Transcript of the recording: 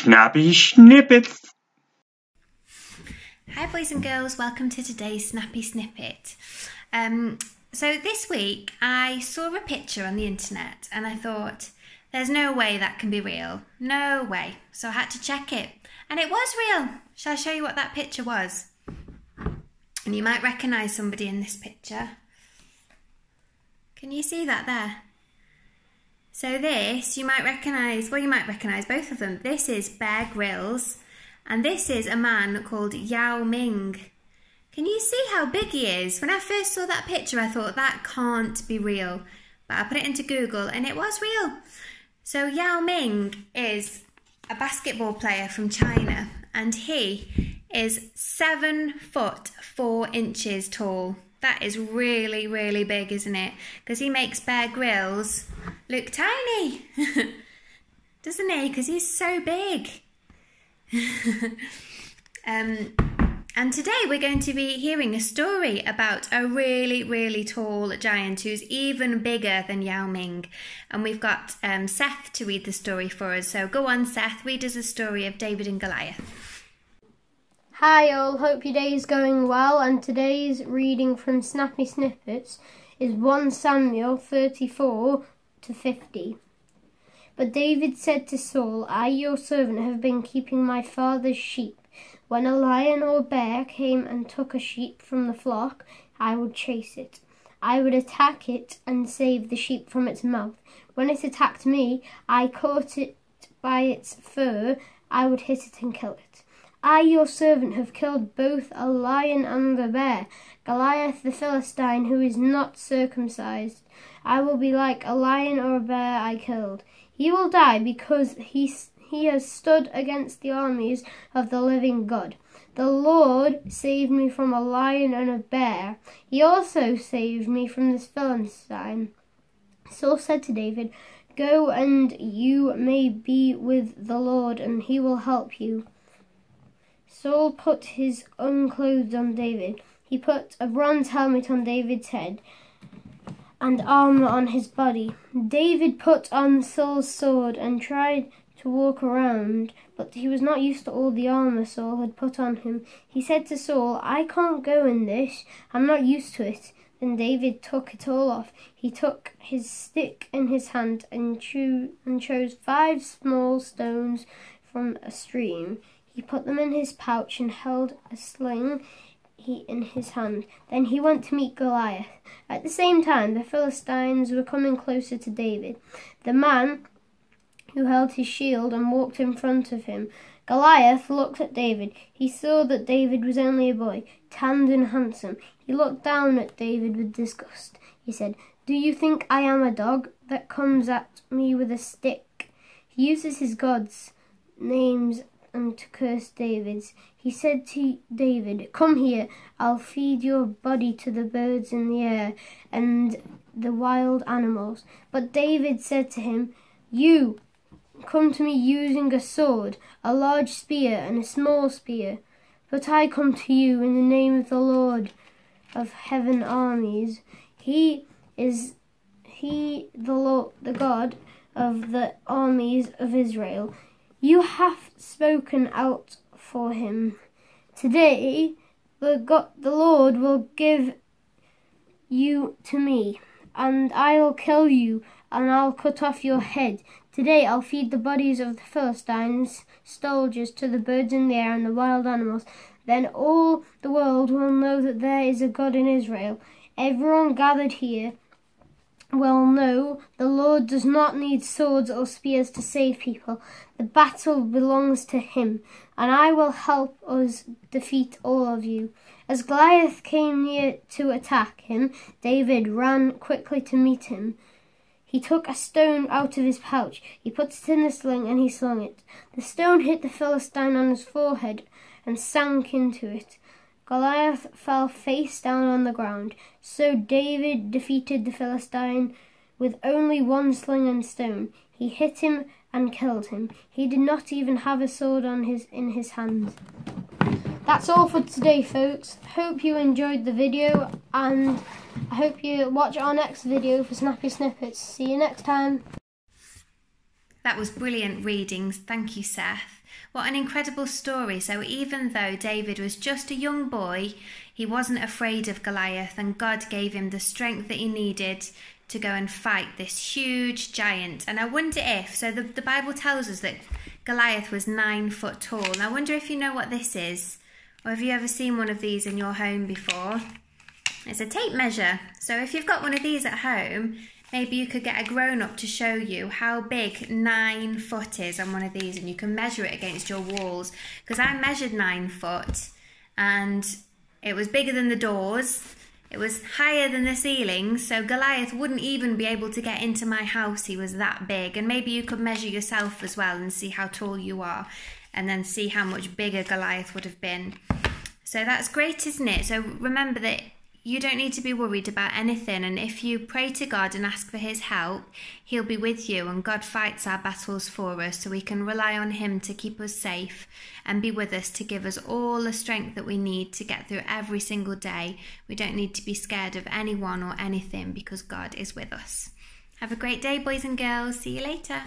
Snappy Snippet. Hi boys and girls, welcome to today's Snappy Snippet. So this week I saw a picture on the internet and I thought, there's no way that can be real. No way. So I had to check it. And it was real. Shall I show you what that picture was? And you might recognise somebody in this picture. Can you see that there? So this, you might recognise, well you might recognise both of them. This is Bear Grylls and this is a man called Yao Ming. Can you see how big he is? When I first saw that picture I thought that can't be real. But I put it into Google and it was real. So Yao Ming is a basketball player from China and he is 7 foot 4 inches tall. That is really, really big, isn't it? Because he makes Bear Grylls look tiny, doesn't he? Because he's so big. And today we're going to be hearing a story about a really, really tall giant who's even bigger than Yao Ming. And we've got Seth to read the story for us. So go on, Seth, read us the story of David and Goliath. Hi all, hope your day is going well, and today's reading from Snappy Snippets is 1 Samuel 34 to 50. But David said to Saul, I, your servant, have been keeping my father's sheep. When a lion or bear came and took a sheep from the flock, I would chase it. I would attack it and save the sheep from its mouth. When it attacked me, I caught it by its fur. I would hit it and kill it. I, your servant, have killed both a lion and a bear. Goliath the Philistine, who is not circumcised. I will be like a lion or a bear I killed. He will die because he has stood against the armies of the living God. The Lord saved me from a lion and a bear. He also saved me from this Philistine. Saul said to David, go and you may be with the Lord, and he will help you. Saul put his own clothes on David. He put a bronze helmet on David's head and armour on his body. David put on Saul's sword and tried to walk around, but he was not used to all the armour Saul had put on him. He said to Saul, I can't go in this. I'm not used to it. Then David took it all off. He took his stick in his hand and chose 5 small stones from a stream. He put them in his pouch and held a sling in his hand. Then he went to meet Goliath. At the same time, the Philistines were coming closer to David. The man who held his shield and walked in front of him, Goliath, looked at David. He saw that David was only a boy, tanned and handsome. He looked down at David with disgust. He said, do you think I am a dog that comes at me with a stick? He uses his gods' names and to curse David's. He said to David, come here, I'll feed your body to the birds in the air and the wild animals. But David said to him, you come to me using a sword, a large spear and a small spear. But I come to you in the name of the Lord of heaven armies. He is the God of the armies of Israel. You have spoken out for him. Today the Lord will give you to me, and I'll kill you, and I'll cut off your head. Today I'll feed the bodies of the Philistines' soldiers to the birds in the air and the wild animals. Then all the world will know that there is a God in Israel. Everyone gathered here will know the Lord does not need swords or spears to save people. The battle belongs to him, and I will help us defeat all of you. As Goliath came near to attack him, David ran quickly to meet him. He took a stone out of his pouch. He put it in the sling and he slung it. The stone hit the Philistine on his forehead and sank into it. Goliath fell face down on the ground. So David defeated the Philistine with only 1 sling and stone. He hit him and killed him. He did not even have a sword in his hands. That's all for today, folks. Hope you enjoyed the video, and I hope you watch our next video for Snappy Snippets. See you next time. That was brilliant readings. Thank you, Seth. What an incredible story. So even though David was just a young boy, he wasn't afraid of Goliath, and God gave him the strength that he needed to go and fight this huge giant. And I wonder if, so the Bible tells us that Goliath was 9 foot tall. And I wonder if you know what this is, or have you ever seen one of these in your home before? It's a tape measure. So if you've got one of these at home, maybe you could get a grown-up to show you how big 9 foot is on one of these, and you can measure it against your walls. Because I measured 9 foot, and it was bigger than the doors. It was higher than the ceiling, so Goliath wouldn't even be able to get into my house. He was that big. And maybe you could measure yourself as well and see how tall you are, and then see how much bigger Goliath would have been. So that's great, isn't it? So remember that you don't need to be worried about anything, and if you pray to God and ask for his help, he'll be with you, and God fights our battles for us, so we can rely on him to keep us safe and be with us to give us all the strength that we need to get through every single day. We don't need to be scared of anyone or anything because God is with us. Have a great day, boys and girls. See you later.